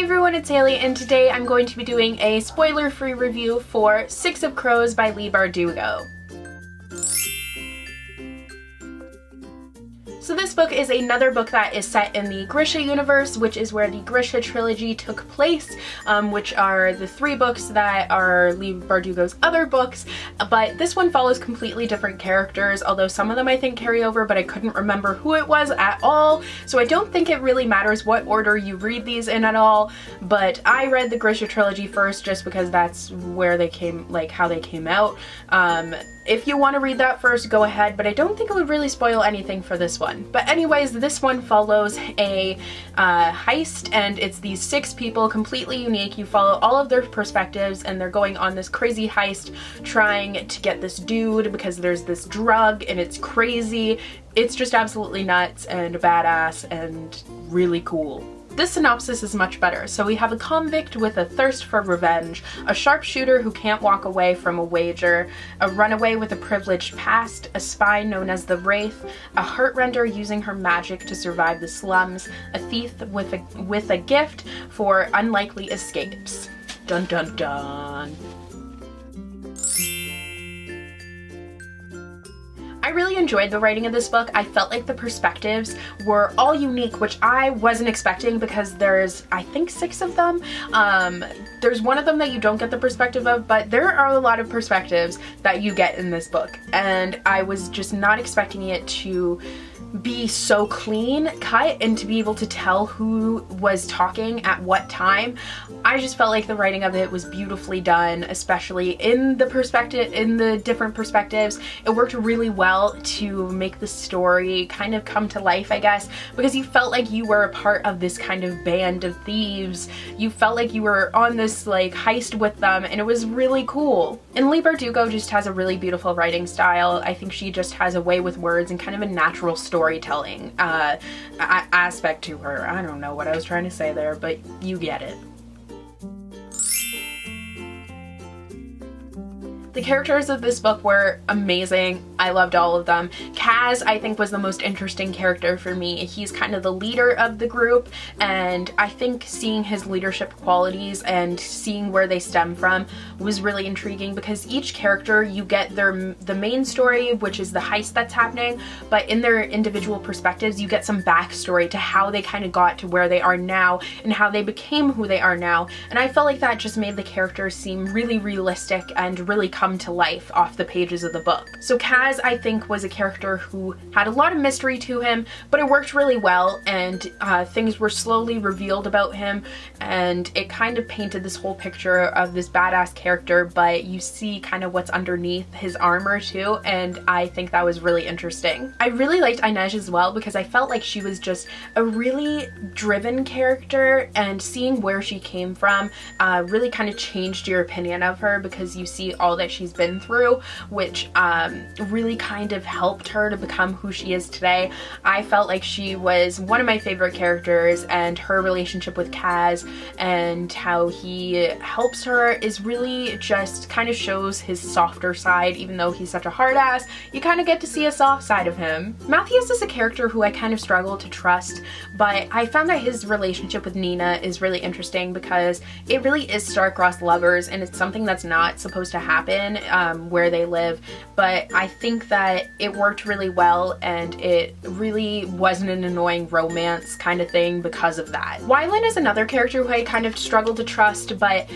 Hey everyone, it's Haley, and today I'm going to be doing a spoiler-free review for Six of Crows by Leigh Bardugo. So this book is another book that is set in the GRISHA universe, which is where the GRISHA trilogy took place, which are the three books that are Leigh Bardugo's other books, but this one follows completely different characters, although some of them I think carry over, but I couldn't remember who it was at all, so I don't think it really matters what order you read these in at all, but I read the GRISHA trilogy first just because that's where they came, like how they came out. If you want to read that first, go ahead, but I don't think it would really spoil anything for this one. But anyways, this one follows a heist, and it's these six people, completely unique. You follow all of their perspectives, and they're going on this crazy heist trying to get this dude because there's this drug, and it's crazy. It's just absolutely nuts and badass and really cool. This synopsis is much better. So we have a convict with a thirst for revenge, a sharpshooter who can't walk away from a wager, a runaway with a privileged past, a spy known as the Wraith, a heartrender using her magic to survive the slums, a thief with a gift for unlikely escapes. Dun dun dun. I really enjoyed the writing of this book. I felt like the perspectives were all unique, which I wasn't expecting because there's, I think, 6 of them. There's one of them that you don't get the perspective of, but there are a lot of perspectives that you get in this book, and I was just not expecting it to be so clean cut and to be able to tell who was talking at what time. I just felt like the writing of it was beautifully done, especially in the different perspectives. It worked really well to make the story kind of come to life, I guess, because you felt like you were a part of this kind of band of thieves. You felt like you were on this like heist with them, and it was really cool. And Leigh Bardugo just has a really beautiful writing style. I think she just has a way with words and kind of a natural storytelling aspect to her. I don't know what I was trying to say there, but you get it. The characters of this book were amazing. I loved all of them. Kaz, I think, was the most interesting character for me. He's kind of the leader of the group, and I think seeing his leadership qualities and seeing where they stem from was really intriguing because each character, you get the main story, which is the heist that's happening, but in their individual perspectives, you get some backstory to how they kind of got to where they are now and how they became who they are now. And I felt like that just made the characters seem really realistic and really come to life off the pages of the book. So Kaz, I think, was a character who had a lot of mystery to him, but it worked really well, and things were slowly revealed about him, and it kind of painted this whole picture of this badass character, but you see kind of what's underneath his armor too, and I think that was really interesting. I really liked Inej as well because I felt like she was just a really driven character, and seeing where she came from really kind of changed your opinion of her because you see all that she's been through, which really kind of helped her to become who she is today. I felt like she was one of my favorite characters, and her relationship with Kaz and how he helps her is really just kind of shows his softer side. Even though he's such a hard ass, you kind of get to see a soft side of him. Matthias is a character who I kind of struggle to trust, but I found that his relationship with Nina is really interesting because it really is star-crossed lovers, and it's something that's not supposed to happen where they live, but I think that it worked really well, and it really wasn't an annoying romance kind of thing because of that. Wylan is another character who I kind of struggle to trust, but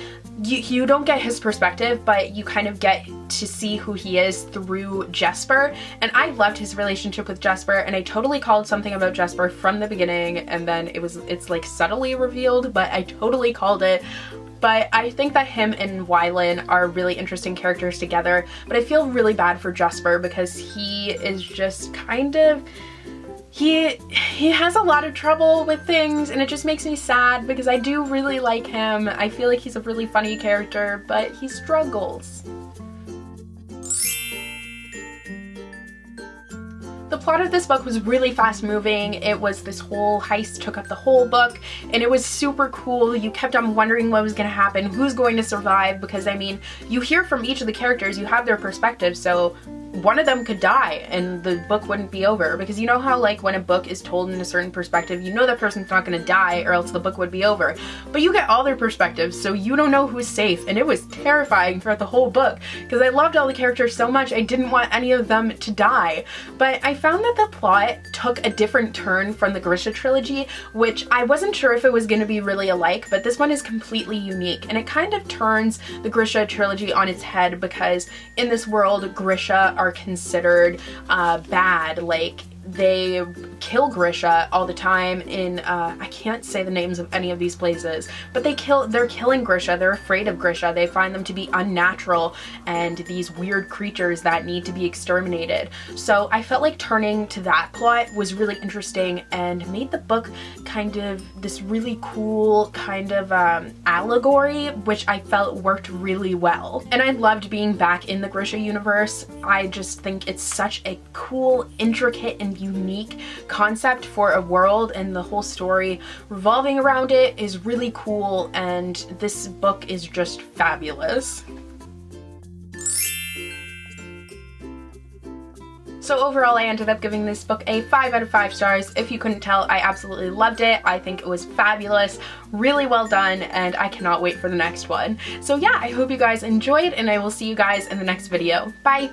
you don't get his perspective, but you kind of get to see who he is through Jesper, and I loved his relationship with Jesper, and I totally called something about Jesper from the beginning, and then it's like subtly revealed, but I totally called it. But I think that him and Wylan are really interesting characters together, but I feel really bad for Jesper because he is just kind of, he has a lot of trouble with things, and it just makes me sad because I do really like him. I feel like he's a really funny character, but he struggles. The plot of this book was really fast moving. It was this whole heist took up the whole book, and it was super cool. You kept on wondering what was going to happen, who's going to survive, because I mean, you hear from each of the characters, you have their perspective, so one of them could die and the book wouldn't be over. Because you know how like when a book is told in a certain perspective, you know that person's not gonna die or else the book would be over. But you get all their perspectives, so you don't know who's safe, and it was terrifying throughout the whole book because I loved all the characters so much I didn't want any of them to die. But I found that the plot took a different turn from the GRISHA trilogy, which I wasn't sure if it was gonna be really alike, but this one is completely unique, and it kind of turns the GRISHA trilogy on its head because in this world, GRISHA are considered bad. Like, they kill GRISHA all the time in, I can't say the names of any of these places, but they're killing GRISHA, they're afraid of GRISHA, they find them to be unnatural and these weird creatures that need to be exterminated. So I felt like turning to that plot was really interesting and made the book kind of this really cool kind of allegory, which I felt worked really well. And I loved being back in the GRISHA universe. I just think it's such a cool, intricate, and unique concept for a world, and the whole story revolving around it is really cool, and this book is just fabulous. So overall, I ended up giving this book a 5 out of 5 stars. If you couldn't tell, I absolutely loved it. I think it was fabulous, really well done, and I cannot wait for the next one. So yeah, I hope you guys enjoyed, and I will see you guys in the next video. Bye!